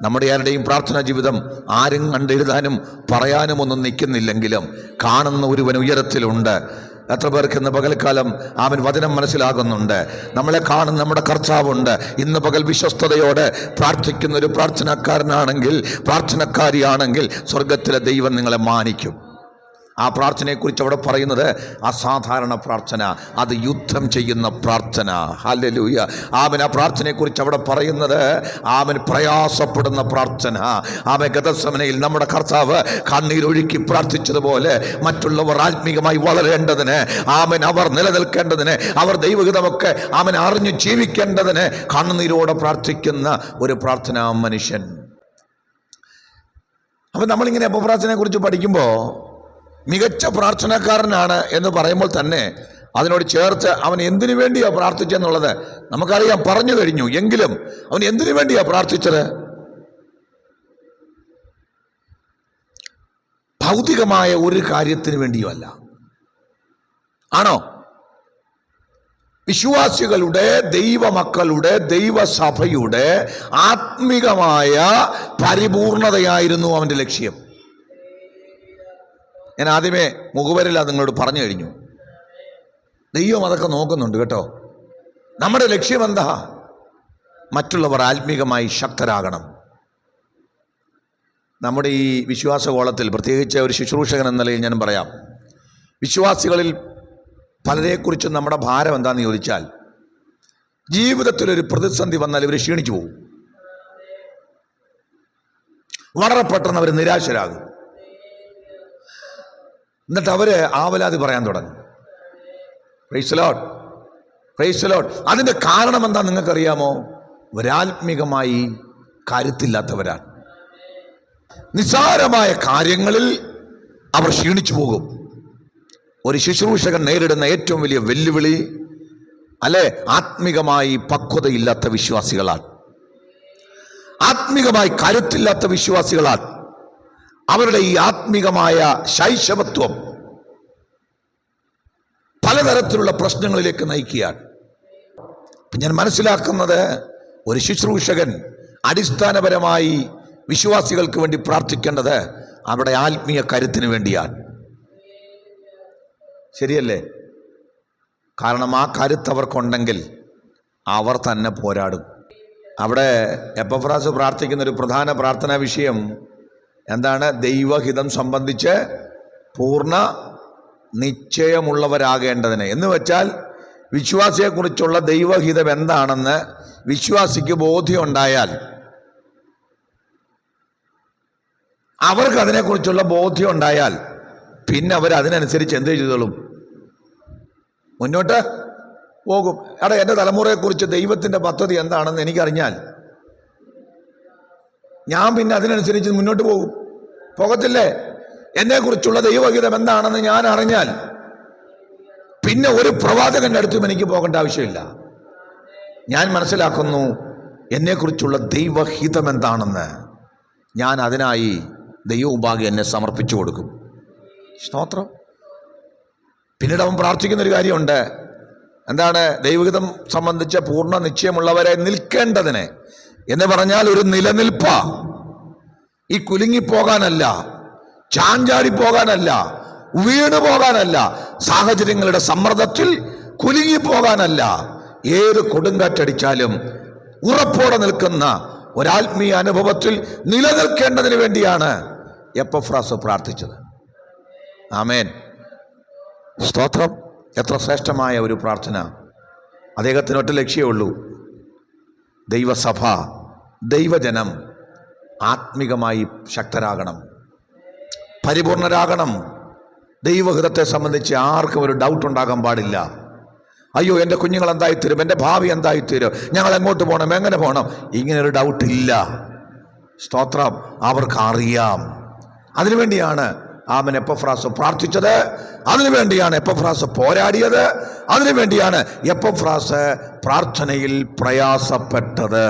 നമ്മുടെ ആരുടെയും പ്രാർത്ഥനാ ജീവിതം ആരും കണ്ടെഴുതാനും പറയാനും ഒന്നും നിൽക്കുന്നില്ലെങ്കിലും കാണുന്ന ഒരുവൻ ഉയരത്തിലുണ്ട്. എത്ര പേർക്ക് ഇന്ന് പകൽക്കാലം അവൻ വചനം മനസ്സിലാകുന്നുണ്ട്? നമ്മളെ കാണുന്ന നമ്മുടെ കർത്താവുണ്ട്. ഇന്ന് പകൽ വിശ്വസ്തയോടെ പ്രാർത്ഥിക്കുന്ന ഒരു പ്രാർത്ഥനക്കാരനാണെങ്കിൽ, പ്രാർത്ഥനക്കാരിയാണെങ്കിൽ സ്വർഗത്തിലെ ദൈവം നിങ്ങളെ മാനിക്കും. ആ പ്രാർത്ഥനയെക്കുറിച്ച് അവിടെ പറയുന്നത് അസാധാരണ പ്രാർത്ഥന, അത് യുദ്ധം ചെയ്യുന്ന പ്രാർത്ഥന. ഹല്ലേലൂയ. ആമൻ. ആ പ്രാർത്ഥനയെക്കുറിച്ച് അവിടെ പറയുന്നത് ആമൻ പ്രയാസപ്പെടുന്ന പ്രാർത്ഥന. ആമൻ. ഗെത്സമനയിൽ നമ്മുടെ കർത്താവ് കണ്ണീരൊഴുക്കി പ്രാർത്ഥിച്ചതുപോലെ മറ്റുള്ളവർ ആത്മീകമായി വളരേണ്ടതിന്, ആമൻ, അവർ നിലനിൽക്കേണ്ടതിന്, അവർ ദൈവഹിതമൊക്കെ ആമൻ അറിഞ്ഞു ജീവിക്കേണ്ടതിന് കണ്ണുനീരോടെ പ്രാർത്ഥിക്കുന്ന ഒരു പ്രാർത്ഥനാ മനുഷ്യൻ. അപ്പം നമ്മളിങ്ങനെ എപ്പഫ്രാസിനെ കുറിച്ച് പഠിക്കുമ്പോൾ മികച്ച പ്രാർത്ഥനക്കാരനാണ് എന്ന് പറയുമ്പോൾ തന്നെ അതിനോട് ചേർത്ത് അവൻ എന്തിനു വേണ്ടിയാ പ്രാർത്ഥിച്ചെന്നുള്ളത് നമുക്കറിയാം, പറഞ്ഞു കഴിഞ്ഞു. എങ്കിലും അവൻ എന്തിനു വേണ്ടിയാ പ്രാർത്ഥിച്ചത്? ഭൗതികമായ ഒരു കാര്യത്തിന് വേണ്ടിയുമല്ല. ആണോ? വിശ്വാസികളുടെ, ദൈവമക്കളുടെ, ദൈവസഭയുടെ ആത്മികമായ പരിപൂർണതയായിരുന്നു അവൻ്റെ ലക്ഷ്യം. ഞാൻ ആദ്യമേ മുഖവരിൽ അത് നിങ്ങളോട് പറഞ്ഞു കഴിഞ്ഞു. ദൈവം അതൊക്കെ നോക്കുന്നുണ്ട് കേട്ടോ. നമ്മുടെ ലക്ഷ്യം എന്താ? മറ്റുള്ളവർ ആത്മീകമായി ശക്തരാകണം. നമ്മുടെ ഈ വിശ്വാസകോളത്തിൽ, പ്രത്യേകിച്ച് ഒരു ശുശ്രൂഷകൻ എന്ന നിലയിൽ ഞാൻ പറയാം, വിശ്വാസികളിൽ പലരെക്കുറിച്ചും നമ്മുടെ ഭാരം എന്താണെന്ന് ചോദിച്ചാൽ, ജീവിതത്തിലൊരു പ്രതിസന്ധി വന്നാൽ ഇവർ ക്ഷീണിച്ചു പോകും. വളരെ പെട്ടെന്ന് അവർ നിരാശരാകും. എന്നിട്ട് അവർ ആവലാതി പറയാൻ തുടങ്ങും. Price the Lord, praise the Lord. അതിൻ്റെ കാരണം എന്താ നിങ്ങൾക്കറിയാമോ? ഒരാത്മികമായി കരുത്തില്ലാത്തവരാണ്. നിസ്സാരമായ കാര്യങ്ങളിൽ അവർ ക്ഷീണിച്ചു പോകും. ഒരു ശുശ്രൂഷകൻ നേരിടുന്ന ഏറ്റവും വലിയ വെല്ലുവിളി, അല്ലെ, ആത്മികമായി പക്വതയില്ലാത്ത വിശ്വാസികളാണ്, ആത്മികമായി കരുത്തില്ലാത്ത വിശ്വാസികളാണ്. അവരുടെ ഈ ആത്മികമായ ശൈശവത്വം പലതരത്തിലുള്ള പ്രശ്നങ്ങളിലേക്ക് നയിക്കുകയാണ്. ഞാൻ മനസ്സിലാക്കുന്നത്, ഒരു ശുശ്രൂഷകൻ അടിസ്ഥാനപരമായി വിശ്വാസികൾക്ക് വേണ്ടി പ്രാർത്ഥിക്കേണ്ടത് അവിടെ ആത്മീയ കരുത്തിന് വേണ്ടിയാണ്. ശരിയല്ലേ? കാരണം ആ കരുത്ത് അവർക്കുണ്ടെങ്കിൽ അവർ തന്നെ പോരാടും. അവിടെ എപ്പഫ്രാസ് പ്രാർത്ഥിക്കുന്ന ഒരു പ്രധാന പ്രാർത്ഥനാ വിഷയം എന്താണ്? ദൈവഹിതം സംബന്ധിച്ച് പൂർണ്ണ നിശ്ചയമുള്ളവരാകേണ്ടതിന്. എന്ന് വെച്ചാൽ വിശ്വാസിയെക്കുറിച്ചുള്ള ദൈവഹിതം എന്താണെന്ന് വിശ്വാസിക്ക് ബോധ്യമുണ്ടായാൽ, അവർക്ക് അതിനെക്കുറിച്ചുള്ള ബോധ്യം ഉണ്ടായാൽ, പിന്നെ അവരതിനനുസരിച്ച് എന്ത് ചെയ്തോളും? മുന്നോട്ട് പോകും. എൻ്റെ തലമുറയെക്കുറിച്ച് ദൈവത്തിൻ്റെ പദ്ധതി എന്താണെന്ന് എനിക്കറിഞ്ഞാൽ ഞാൻ പിന്നെ അതിനനുസരിച്ച് മുന്നോട്ട് പോകും. പോകത്തില്ലേ? എന്നെക്കുറിച്ചുള്ള ദൈവഹിതം എന്താണെന്ന് ഞാൻ അറിഞ്ഞാൽ പിന്നെ ഒരു പ്രവാചകന്റെ അടുത്തും എനിക്ക് പോകേണ്ട ആവശ്യമില്ല. ഞാൻ മനസ്സിലാക്കുന്നു എന്നെക്കുറിച്ചുള്ള ദൈവഹിതം എന്താണെന്ന്. ഞാൻ അതിനായി ദൈവമുമ്പാകെ എന്നെ സമർപ്പിച്ചു കൊടുക്കും. സ്തോത്രം. പിന്നീട് അവൻ പ്രാർത്ഥിക്കുന്നൊരു കാര്യമുണ്ട്. എന്താണ്? ദൈവഹിതം സംബന്ധിച്ച പൂർണ്ണ നിശ്ചയമുള്ളവരെ നിൽക്കേണ്ടതിന് എന്ന് പറഞ്ഞാൽ ഒരു നിലനിൽപ്പ. ഈ കുലുങ്ങിപ്പോകാനല്ല, ചാഞ്ചാടിപ്പോകാനല്ല, വീണു പോകാനല്ല, സാഹചര്യങ്ങളുടെ സമ്മർദ്ദത്തിൽ കുലുങ്ങിപ്പോകാനല്ല. ഏത് കൊടുങ്കാറ്റടിച്ചാലും ഉറപ്പോടെ നിൽക്കുന്ന ഒരാത്മീയ അനുഭവത്തിൽ നിലനിൽക്കേണ്ടതിന് വേണ്ടിയാണ് എപ്പഫ്രാസ് പ്രാർത്ഥിച്ചത്. ആമേൻ. സ്തോത്രം. എത്ര ശ്രേഷ്ഠമായ ഒരു പ്രാർത്ഥന. അദ്ദേഹത്തിന് ഒറ്റ ലക്ഷ്യമേ ദൈവസഭ, ദൈവജനം ആത്മികമായി ശക്തരാകണം, പരിപൂർണരാകണം. ദൈവഹിതത്തെ സംബന്ധിച്ച് ആർക്കും ഒരു ഡൗട്ട് ഉണ്ടാകാൻ പാടില്ല. അയ്യോ, എൻ്റെ കുഞ്ഞുങ്ങൾ എന്തായിത്തീരും, എൻ്റെ ഭാവി എന്തായിത്തീരും, ഞങ്ങൾ എങ്ങോട്ട് പോകണം, എങ്ങനെ പോകണം, ഇങ്ങനൊരു ഡൗട്ടില്ല. സ്തോത്രം. അവർക്ക് അറിയാം. അതിനുവേണ്ടിയാണ് ആമൻ എപ്പഫ്രാസ് പ്രാർത്ഥിച്ചത്. അതിനുവേണ്ടിയാണ് എപ്പഫ്രാസ് പോരാടിയത്. അതിനുവേണ്ടിയാണ് എപ്പഫ്രാസ് പ്രാർത്ഥനയിൽ പ്രയാസപ്പെട്ടത്.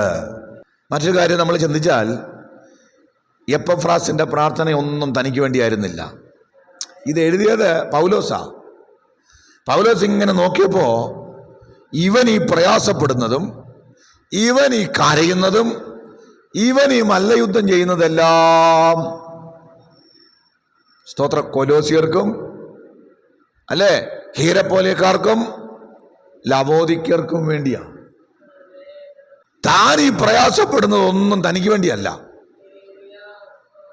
മറ്റൊരു കാര്യം നമ്മൾ ചിന്തിച്ചാൽ, എപ്പഫ്രാസിൻ്റെ പ്രാർത്ഥനയൊന്നും തനിക്ക് വേണ്ടിയായിരുന്നില്ല. ഇത് എഴുതിയത് പൗലോസാ. പൗലോസ് ഇങ്ങനെ നോക്കിയപ്പോൾ ഇവൻ ഈ പ്രയാസപ്പെടുന്നതും, ഇവൻ ഈ കരയുന്നതും, ഇവൻ ഈ മല്ലയുദ്ധം ചെയ്യുന്നതെല്ലാം സ്തോത്ര കൊലോസിയർക്കും അല്ലേ, ഹീരപ്പോലേക്കാർക്കും ലവോദിക്കർക്കും വേണ്ടിയാണ്. താൻ ഈ പ്രയാസപ്പെടുന്നതൊന്നും തനിക്ക് വേണ്ടിയല്ല.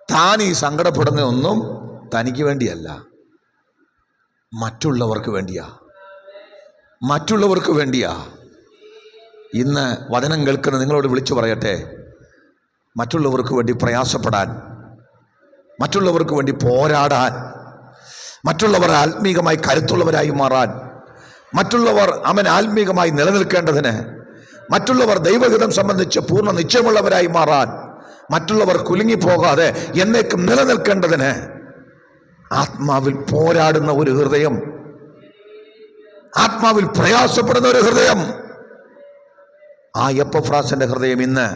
താൻ ഈ സങ്കടപ്പെടുന്നതൊന്നും തനിക്ക് വേണ്ടിയല്ല, മറ്റുള്ളവർക്ക് വേണ്ടിയാ. മറ്റുള്ളവർക്ക് വേണ്ടിയാ. ഇന്ന് വചനം കേൾക്കുന്ന നിങ്ങളോട് വിളിച്ചു പറയട്ടെ, മറ്റുള്ളവർക്ക് വേണ്ടി പ്രയാസപ്പെടാൻ, മറ്റുള്ളവർക്ക് വേണ്ടി പോരാടാൻ, മറ്റുള്ളവർ ആത്മീകമായി കരുത്തുള്ളവരായി മാറാൻ, മറ്റുള്ളവർ ആത്മീകമായി നിലനിൽക്കേണ്ടതിന്, മറ്റുള്ളവർ ദൈവഹിതം സംബന്ധിച്ച് പൂർണ്ണ നിശ്ചയമുള്ളവരായി മാറാൻ, മറ്റുള്ളവർ കുലുങ്ങിപ്പോകാതെ എന്നേക്കും നിലനിൽക്കേണ്ടതിന് ആത്മാവിൽ പോരാടുന്ന ഒരു ഹൃദയം, ആത്മാവിൽ പ്രയാസപ്പെടുന്ന ഒരു ഹൃദയം, ആ എപ്പഫ്രാസിന്റെ ഹൃദയം ഇന്ന്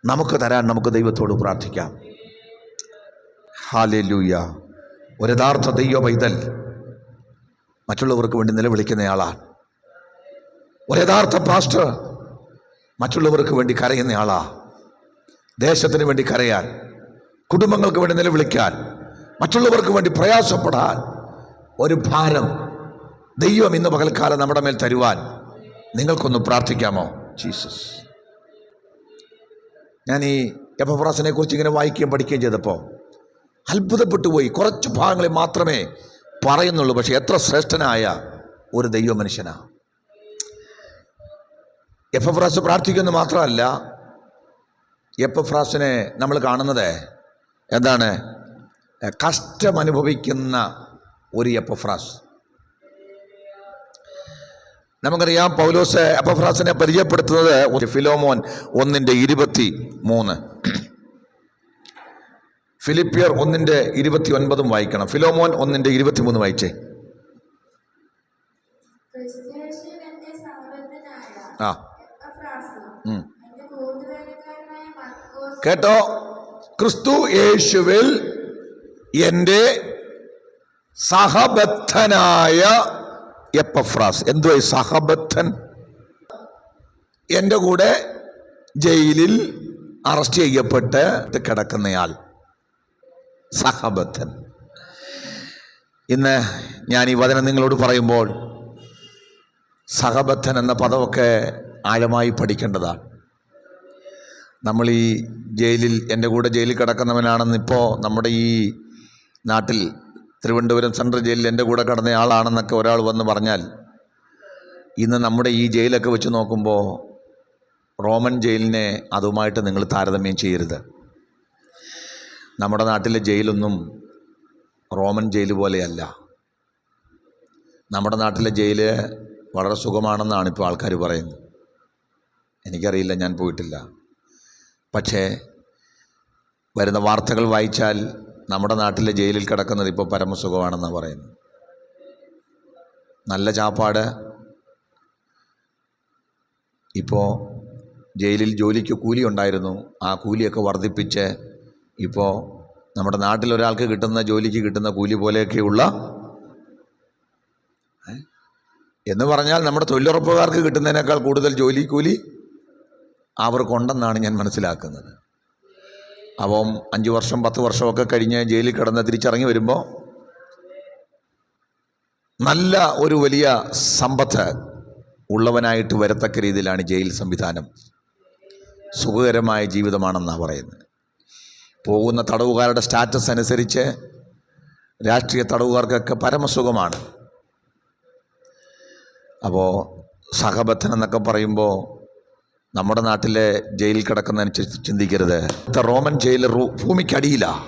നമുക്ക് തരാൻ നമുക്ക് ദൈവത്തോട് പ്രാർത്ഥിക്കാം. ഹല്ലേലൂയ. ഒരു യഥാർത്ഥ ദൈവ പൈതൽ മറ്റുള്ളവർക്ക് വേണ്ടി നിലവിളിക്കുന്നയാളാണ്. ഒരു യഥാർത്ഥ പാസ്റ്റർ മറ്റുള്ളവർക്ക് വേണ്ടി കരയുന്നയാളാ. ദേശത്തിന് വേണ്ടി കരയാൻ, കുടുംബങ്ങൾക്ക് വേണ്ടി നിലവിളിക്കാൻ, മറ്റുള്ളവർക്ക് വേണ്ടി പ്രയാസപ്പെടാൻ ഒരു ഭാരം ദൈവം ഇന്ന് പകൽക്കാലം നമ്മുടെ മേൽ തരുവാൻ നിങ്ങൾക്കൊന്ന് പ്രാർത്ഥിക്കാമോ? ജീസസ്. ഞാൻ ഈ എപ്പഫ്രാസിനെ കുറിച്ച് ഇങ്ങനെ വായിക്കുകയും പഠിക്കുകയും ചെയ്തപ്പോൾ അത്ഭുതപ്പെട്ടു പോയി. കുറച്ച് ഭാഗങ്ങളിൽ മാത്രമേ പറയുന്നുള്ളൂ, പക്ഷെ എത്ര ശ്രേഷ്ഠനായ ഒരു ദൈവ മനുഷ്യനാ. എപ്പഫ്രാസ് പ്രാർത്ഥിക്കുന്നത് മാത്രമല്ല, എപ്പഫ്രാസിനെ നമ്മൾ കാണുന്നത് എന്താണ്? കഷ്ടമനുഭവിക്കുന്ന ഒരു എപ്പഫ്രാസ്. നമുക്കറിയാം, പൗലോസ് എപ്പഫ്രാസിനെ പരിചയപ്പെടുത്തുന്നത് ഫിലോമോൻ 1:23. ഫിലിപ്പിയർ 1:29 വായിക്കണം. ഫിലോമോൻ 1:23 വായിച്ചേ. ആ കേട്ടോ, ക്രിസ്തു യേശുവിൽ എൻ്റെ സഹബദ്ധനായ എപ്പഫ്രാസ്. എന്തുവാ സഹബദ്ധൻ? എൻ്റെ കൂടെ ജയിലിൽ അറസ്റ്റ് ചെയ്യപ്പെട്ട് കിടക്കുന്നയാൾ, സഹബദ്ധൻ. ഇന്ന് ഞാൻ ഈ വചനം നിങ്ങളോട് പറയുമ്പോൾ സഹബദ്ധൻ എന്ന പദമൊക്കെ ആഴമായി പഠിക്കേണ്ടതാണ്. നമ്മൾ ഈ ജയിലിൽ, എൻ്റെ കൂടെ ജയിലിൽ കിടക്കുന്നവനാണെന്നിപ്പോൾ നമ്മുടെ ഈ നാട്ടിൽ തിരുവനന്തപുരം സെൻട്രൽ ജയിലിൽ എൻ്റെ കൂടെ കിടന്ന ആളാണെന്നൊക്കെ ഒരാൾ വന്ന് പറഞ്ഞാൽ ഇന്ന് നമ്മുടെ ഈ ജയിലൊക്കെ വെച്ച് നോക്കുമ്പോൾ റോമൻ ജയിലിനെ അതുമായിട്ട് നിങ്ങൾ താരതമ്യം ചെയ്യരുത്. നമ്മുടെ നാട്ടിലെ ജയിലൊന്നും റോമൻ ജയിൽ പോലെയല്ല. നമ്മുടെ നാട്ടിലെ ജയിൽ വളരെ സുഖമാണെന്നാണ് ഇപ്പോൾ ആൾക്കാർ പറയുന്നത്. എനിക്കറിയില്ല, ഞാൻ പോയിട്ടില്ല. പക്ഷേ വരുന്ന വാർത്തകൾ വായിച്ചാൽ നമ്മുടെ നാട്ടിലെ ജയിലിൽ കിടക്കുന്നത് ഇപ്പോൾ പരമസുഖമാണെന്നാണ് പറയുന്നത്. നല്ല ചാപ്പാട്. ഇപ്പോൾ ജയിലിൽ ജോലിക്ക് കൂലി ഉണ്ടായിരുന്നു, ആ കൂലിയൊക്കെ വർദ്ധിപ്പിച്ച് ഇപ്പോൾ നമ്മുടെ നാട്ടിലൊരാൾക്ക് കിട്ടുന്ന ജോലിക്ക് കിട്ടുന്ന കൂലി പോലെയൊക്കെയുള്ള, എന്ന് പറഞ്ഞാൽ നമ്മുടെ തൊഴിലുറപ്പുകാർക്ക് കിട്ടുന്നതിനേക്കാൾ കൂടുതൽ ജോലി കൂലി അവർക്കുണ്ടെന്നാണ് ഞാൻ മനസ്സിലാക്കുന്നത്. അപ്പം 5 വർഷം 10 വർഷമൊക്കെ കഴിഞ്ഞ് ജയിലിൽ കിടന്ന് തിരിച്ചിറങ്ങി വരുമ്പോൾ നല്ല ഒരു വലിയ സമ്പത്ത് ഉള്ളവനായിട്ട് വരത്തക്ക രീതിയിലാണ് ജയിൽ സംവിധാനം. സുഖകരമായ ജീവിതമാണെന്നാണ് പറയുന്നത്. പോകുന്ന തടവുകാരുടെ സ്റ്റാറ്റസ് അനുസരിച്ച് രാഷ്ട്രീയ തടവുകാർക്കൊക്കെ പരമസുഖമാണ്. അപ്പോൾ സഹബദ്ധൻ എന്നൊക്കെ പറയുമ്പോൾ നമ്മുടെ നാട്ടിലെ ജയിലിൽ കിടക്കുന്നതനുസരിച്ച് ചിന്തിക്കരുത്. റോമൻ ജയിൽ ഭൂമിക്കടിയിലാണ്.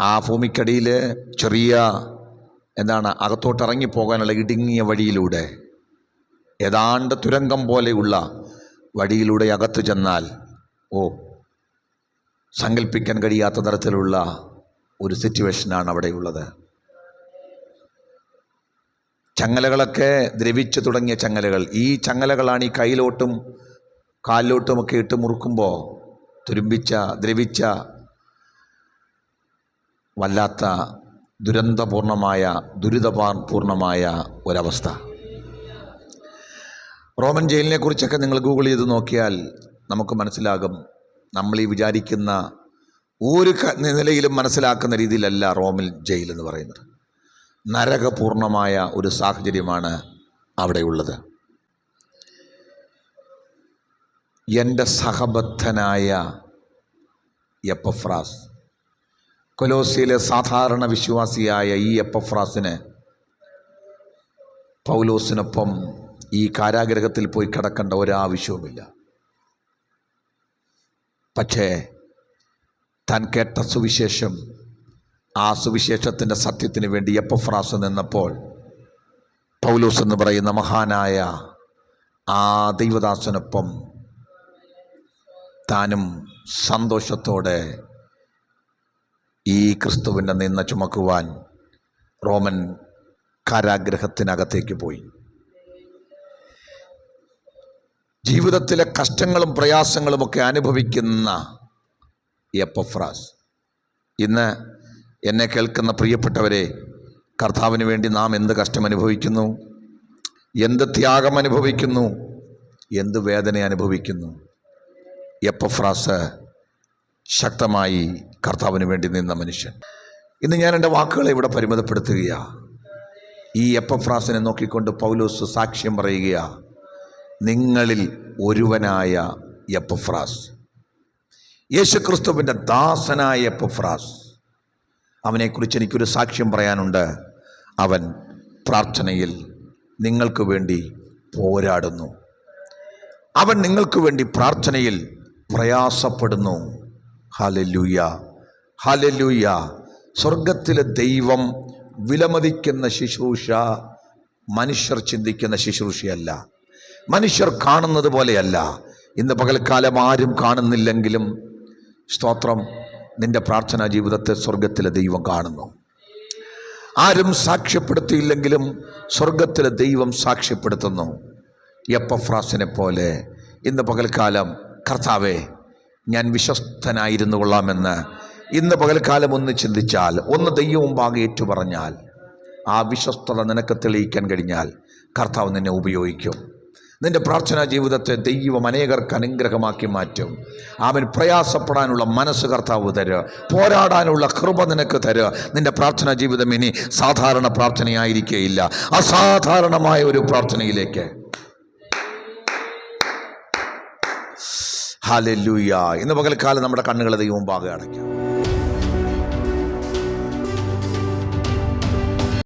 ആ ഭൂമിക്കടിയിൽ ചെറിയ അകത്തോട്ടിറങ്ങിപ്പോകാനുള്ള ഇടുങ്ങിയ വഴിയിലൂടെ, ഏതാണ്ട് തുരങ്കം പോലെയുള്ള വഴിയിലൂടെ അകത്ത് ചെന്നാൽ സങ്കല്പിക്കാൻ കഴിയാത്ത തരത്തിലുള്ള ഒരു സിറ്റുവേഷനാണ് അവിടെയുള്ളത്. ചങ്ങലകളൊക്കെ ദ്രവിച്ചു തുടങ്ങിയ ചങ്ങലകൾ. ഈ ചങ്ങലകളാണ് ഈ കയ്യിലോട്ടും കാലിലോട്ടുമൊക്കെ ഇട്ട് മുറുക്കുമ്പോൾ ദ്രവിച്ച വല്ലാത്ത ദുരിതപൂർണമായ ഒരവസ്ഥ. റോമൻ ജയിലിനെ കുറിച്ചൊക്കെ നിങ്ങൾ ഗൂഗിൾ ചെയ്ത് നോക്കിയാൽ നമുക്ക് മനസ്സിലാകും. നമ്മൾ ഈ വിചാരിക്കുന്ന ഒരു നിലയിലും മനസ്സിലാക്കുന്ന രീതിയിലല്ല റോമൻ ജയിൽ എന്ന് പറയുന്നത്. നരകപൂർണമായ ഒരു സാഹചര്യമാണ് അവിടെയുള്ളത്. എൻ്റെ സഹബദ്ധനായ എപ്പഫ്രാസ്, കൊലോസ്യയിലെ സാധാരണ വിശ്വാസിയായ ഈ എപ്പഫ്രാസിന് പൗലോസിനൊപ്പം ഈ കാരാഗൃഹത്തിൽ പോയി കിടക്കേണ്ട ഒരാവശ്യവുമില്ല. പക്ഷേ താൻ കേട്ട സുവിശേഷം, ആ സുവിശേഷത്തിൻ്റെ സത്യത്തിന് വേണ്ടി എപ്പഫ്രാസ് നിന്നപ്പോൾ പൗലോസ് എന്ന് പറയുന്ന മഹാനായ ആ ദൈവദാസനൊപ്പം താനും സന്തോഷത്തോടെ ഈ ക്രിസ്തുവിൻ്റെ നിന്ന ചുമക്കുവാൻ റോമൻ കാരാഗൃഹത്തിനകത്തേക്ക് പോയി. ജീവിതത്തിലെ കഷ്ടങ്ങളും പ്രയാസങ്ങളുമൊക്കെ അനുഭവിക്കുന്ന എപ്പഫ്രാസ്, ഇന്ന് എന്നെ കേൾക്കുന്ന പ്രിയപ്പെട്ടവരെ, കർത്താവിന് വേണ്ടി നാം എന്ത് കഷ്ടം അനുഭവിക്കുന്നു, എന്ത് ത്യാഗം അനുഭവിക്കുന്നു, എന്ത് വേദന അനുഭവിക്കുന്നു. എപ്പഫ്രാസ് ശക്തമായി കർത്താവിന് വേണ്ടി നിന്ന മനുഷ്യൻ. ഇന്ന് ഞാൻ എൻ്റെ വാക്കുകളെ ഇവിടെ പരിമിതപ്പെടുത്തുകയാണ്. ഈ എപ്പഫ്രാസിനെ നോക്കിക്കൊണ്ട് പൗലോസ് സാക്ഷ്യം പറയുകയാണ്. നിങ്ങളിൽ ഒരുവനായ എപ്പഫ്രാസ്, യേശുക്രിസ്തുവിൻ്റെ ദാസനായ എപ്പഫ്രാസ്, അവനെക്കുറിച്ച് എനിക്കൊരു സാക്ഷ്യം പറയാനുണ്ട്. അവൻ പ്രാർത്ഥനയിൽ നിങ്ങൾക്ക് വേണ്ടി പോരാടുന്നു. അവൻ നിങ്ങൾക്ക് വേണ്ടി പ്രാർത്ഥനയിൽ പ്രയാസപ്പെടുന്നു. Hallelujah, hallelujah. സ്വർഗത്തിലെ ദൈവം വിലമതിക്കുന്ന ശുശ്രൂഷ മനുഷ്യർ ചിന്തിക്കുന്ന ശുശ്രൂഷയല്ല, മനുഷ്യർ കാണുന്നത് പോലെയല്ല. ഇന്ന് പകൽക്കാലം ആരും കാണുന്നില്ലെങ്കിലും സ്തോത്രം, നിന്റെ പ്രാർത്ഥനാ ജീവിതത്തെ സ്വർഗത്തിലെ ദൈവം കാണുന്നു. ആരും സാക്ഷ്യപ്പെടുത്തിയില്ലെങ്കിലും സ്വർഗത്തിലെ ദൈവം സാക്ഷ്യപ്പെടുത്തുന്നു. എപ്പഫ്രാസിനെ പോലെ ഇന്ന് പകൽക്കാലം കർത്താവേ, ഞാൻ വിശ്വസ്തനായിരുന്നു കൊള്ളാമെന്ന് ഇന്ന് പകൽക്കാലം ഒന്ന് ചിന്തിച്ചാൽ, ഒന്ന് ദൈവം മുമ്പാകെ ഏറ്റുപറഞ്ഞാൽ, ആ വിശ്വസ്തത നിനക്ക് തെളിയിക്കാൻ കഴിഞ്ഞാൽ കർത്താവ് നിന്നെ ഉപയോഗിക്കും. നിൻ്റെ പ്രാർത്ഥനാ ജീവിതത്തെ ദൈവം അനേകർക്ക് അനുഗ്രഹമാക്കി മാറ്റും. അവൻ പ്രയാസപ്പെടാനുള്ള മനസ്സ് കർത്താവ് തരുക, പോരാടാനുള്ള കൃപ നിനക്ക് തരുക. നിൻ്റെ പ്രാർത്ഥനാ ജീവിതം ഇനി സാധാരണ പ്രാർത്ഥനയായിരിക്കുകയില്ല, അസാധാരണമായ ഒരു പ്രാർത്ഥനയിലേക്ക്. ഹല്ലേലൂയ. ഇന്ന് പകൽക്കാലം നമ്മുടെ കണ്ണുകളെ ദൈവം മുമ്പാകെ അടയ്ക്കാം.